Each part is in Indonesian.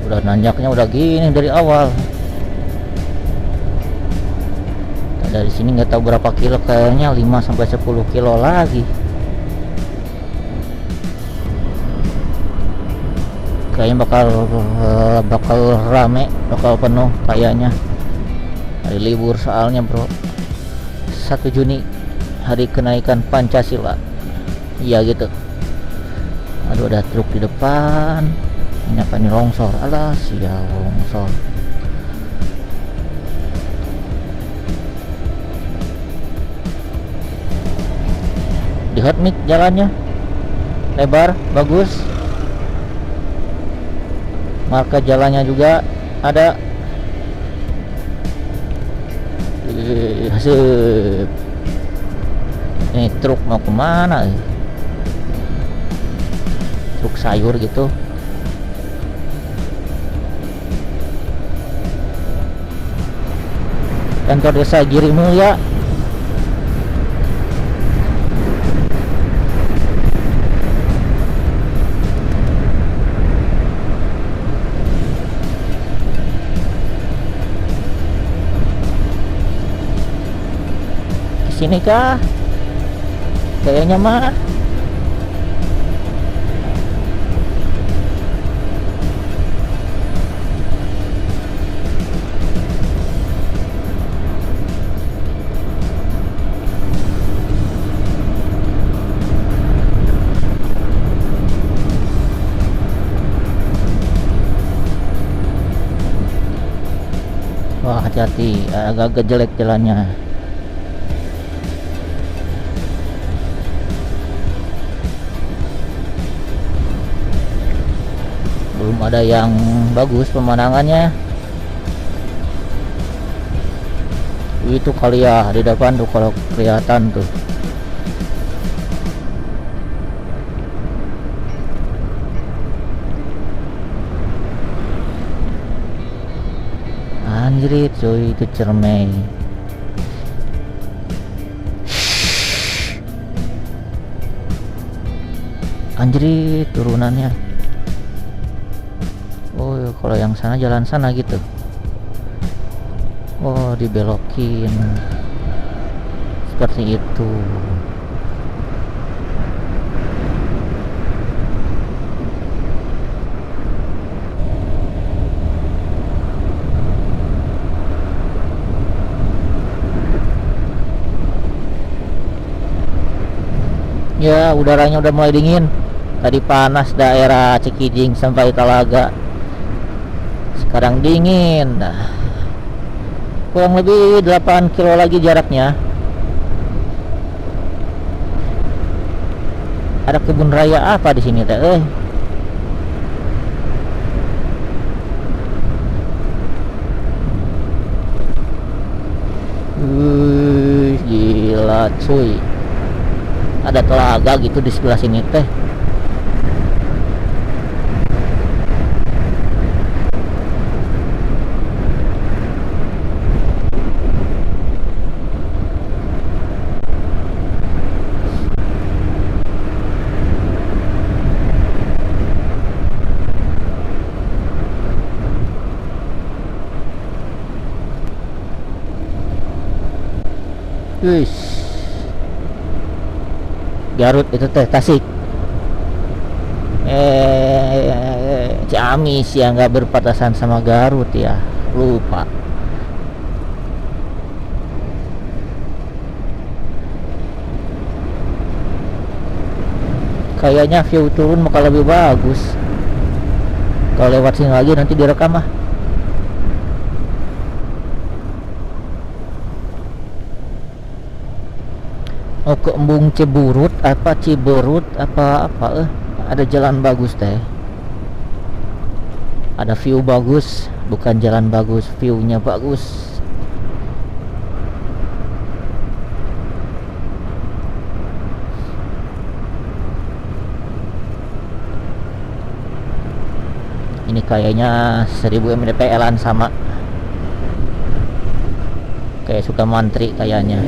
Udah nanjaknya udah gini dari awal. Dari sini nggak tahu berapa kilo, kayaknya 5 sampai 10 kilo lagi. Kayaknya bakal rame, bakal penuh kayaknya. Hari libur soalnya, bro. 1 Juni hari kenaikan Pancasila. Iya gitu. Aduh, ada truk di depan. Ini apa ini, longsor? Alah, sial, longsor. Di hotmix jalannya lebar, bagus. Marka jalannya juga ada. Asik. Ini truk mau kemana? Truk sayur gitu. Kantor desa Giri Mulya. Sini kah? Kayaknya mah. Wah, hati-hati, agak jelek jalannya. Belum ada yang bagus pemandangannya. Itu kali ya di depan tuh kalau kelihatan tuh. Anjrit cuy, itu cermai. Anjrit turunannya. Oh, kalau yang sana jalan sana gitu. Oh, dibelokin. Seperti itu. Ya, udaranya udah mulai dingin. Tadi panas daerah Cikijing sampai Talaga. Sekarang dingin. Nah, kurang lebih 8 kilo lagi jaraknya. Ada kebun raya apa di sini teh? Gila cuy. Ada telaga gitu di sebelah sini teh. Wih, Garut itu teh, Tasik. Ciamis yang nggak berbatasan sama Garut ya, lupa. Kayaknya view turun bakal lebih bagus. Kalau lewat sini lagi nanti direkam ah. Mau ke Embung Ciburut apa Ciberut apa ada jalan bagus teh, ada view bagus, bukan jalan bagus, viewnya bagus. Ini kayaknya 1000 mdpl-an sama kayak Sukamantri kayaknya.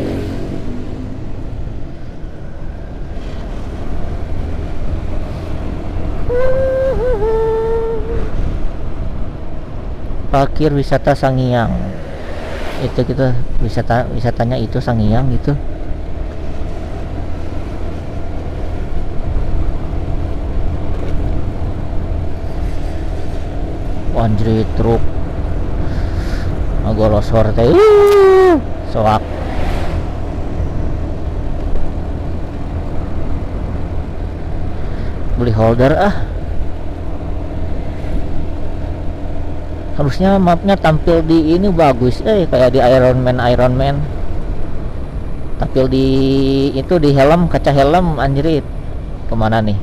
parkir wisata Sangiang. Itu kita wisatanya itu Sangiang gitu. Anjir truk ngagolosor teh soak. Beli holder harusnya mapnya tampil di ini bagus kayak di Iron Man tampil di itu di helm, kaca helm. Anjrit, kemana nih?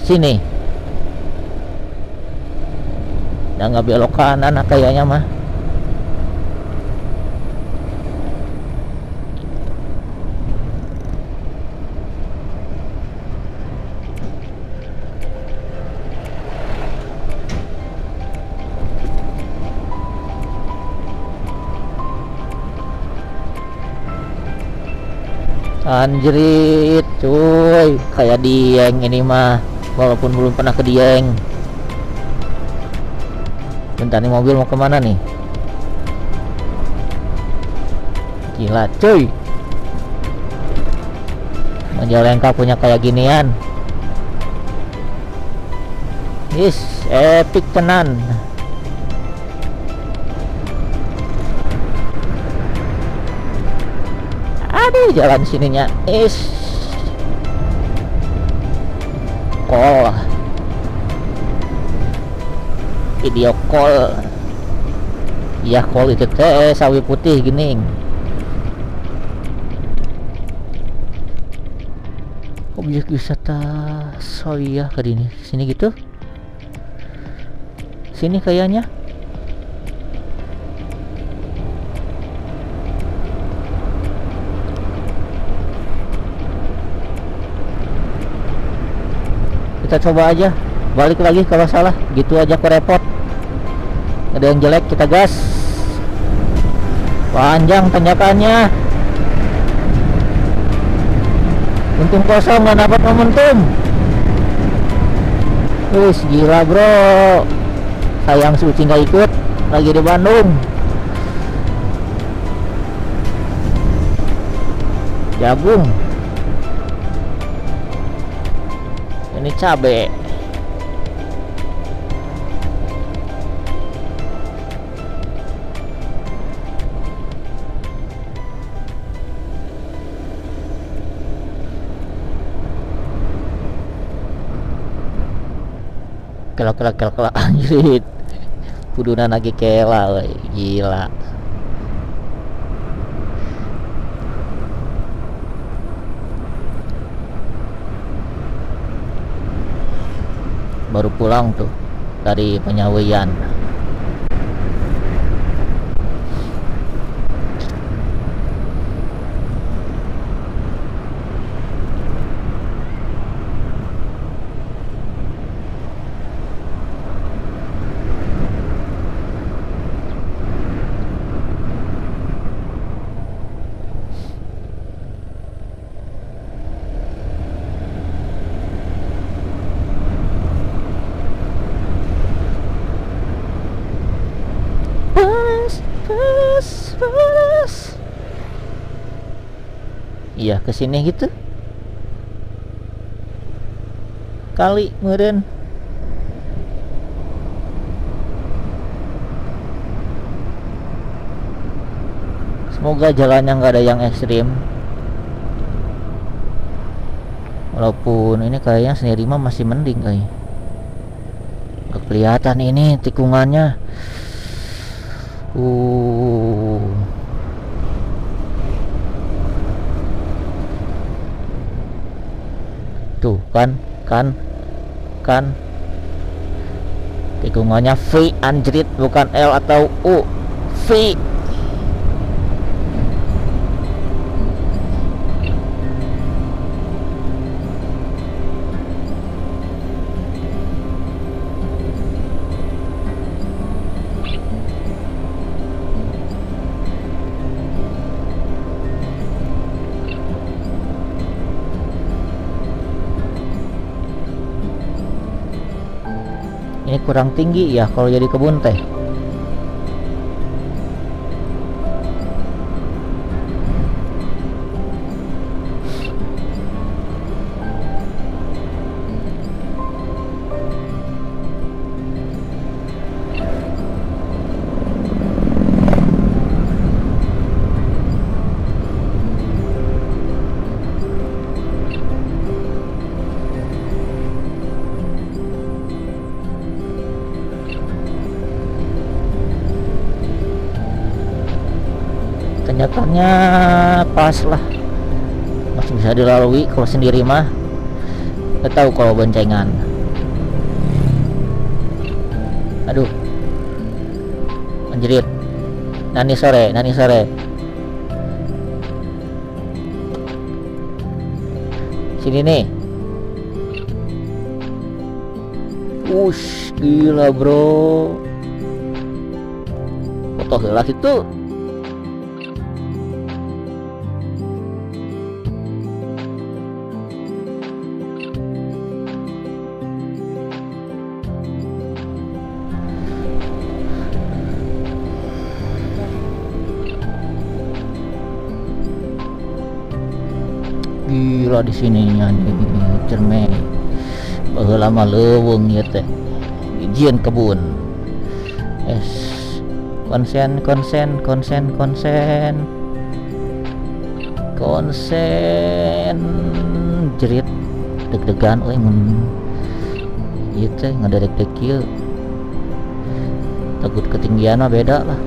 Sini. Udah nggak belok kanan kayaknya mah. Anjrit cuy, kayak Dieng ini mah, walaupun belum pernah ke Dieng. Bentar nih, mobil mau kemana nih? Gila cuy, Majalengka punya kayak ginian. Epic tenan. Aduh, jalan sininya call, video call. Iya, call itu teh sawi putih gini. Objek wisata Soya ke sini gitu. Sini kayaknya. Kita coba aja balik lagi kalau salah, gitu aja kok repot. Ada yang jelek, kita gas. Panjang tanjakannya. Untung kosong, nggak dapat momentum. Wih, gila bro. Sayang Suci nggak ikut, lagi di Bandung. Jagung. Ini cabe. Kelak anjrit. Kudunan lagi kela, woy. Gila. Baru pulang tuh dari penyawian. Iya, kesini gitu kali meren. Semoga jalannya nggak ada yang ekstrim. Walaupun ini kayaknya sendiri mah masih mending kayaknya. Nggak kelihatan ini tikungannya. Tuh kan tikungannya V anjrit, bukan L atau U, V. Ini kurang tinggi ya kalau jadi kebun teh. Tanjakannya pas lah, masih bisa dilalui kalau sendiri mah. Gak tahu kalau boncengan. Aduh, anjrit. Nani sore. Sini nih. Ush, gila bro. Foto gelas itu. Gila di sininya nih cermai. Baheula mah leuweung ieu teh. Ijian kebun. Es konsen jerit deg-degan euy mun ieu teh ngaderek-dek kieu. Takut ketinggian mah beda lah.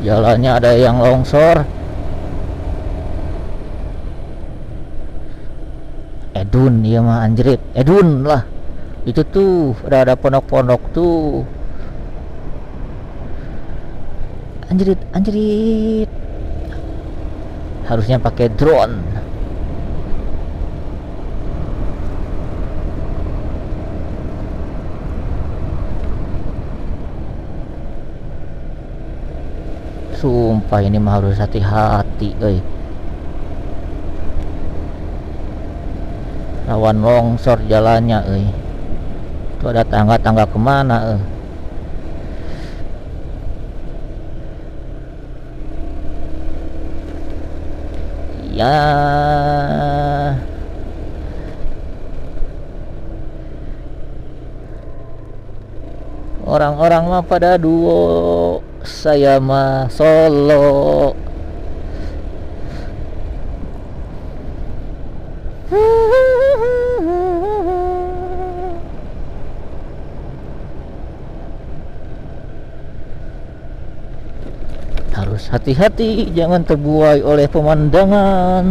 Jalannya ada yang longsor. Edun iya mah anjrit. Edun lah. Itu tuh ada pondok-pondok tuh. Anjrit. Harusnya pakai drone. Sumpah ini mah harus hati-hati euy. Rawan longsor jalannya euy. Tuh ada tangga-tangga kemana euy. Ya. Orang-orang mah pada duo, saya mah solo. Harus hati-hati, jangan terbuai oleh pemandangan.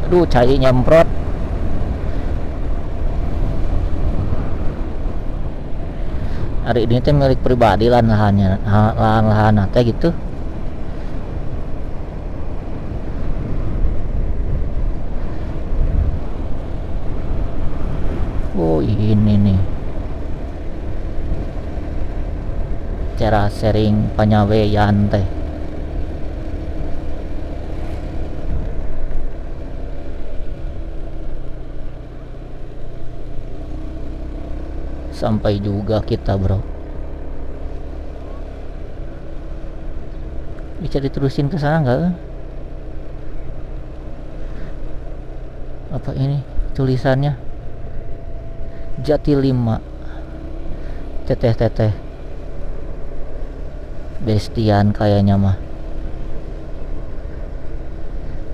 Aduh, cai nyemprot. Hari ini teh milik pribadi lahannya, lahan teh gitu. Oh ini nih, cara sharing panyawean teh. Sampai juga kita bro. Bisa diterusin ke sana nggak? Apa ini tulisannya? Jati 5 teteh bestian kayaknya mah.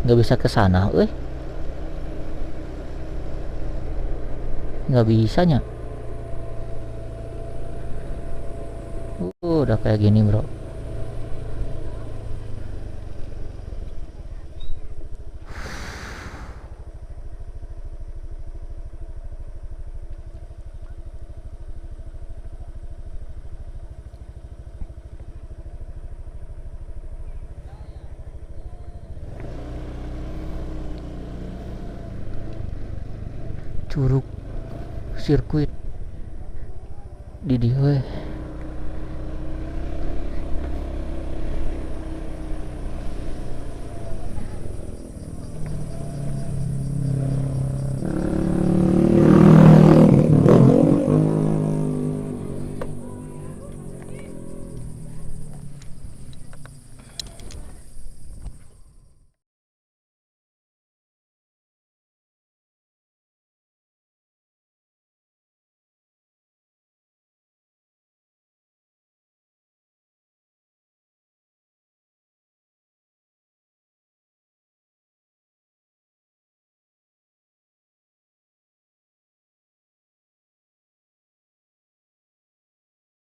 Nggak bisa ke sana, nggak bisanya. udah kayak gini bro. Curug sirkuit di dia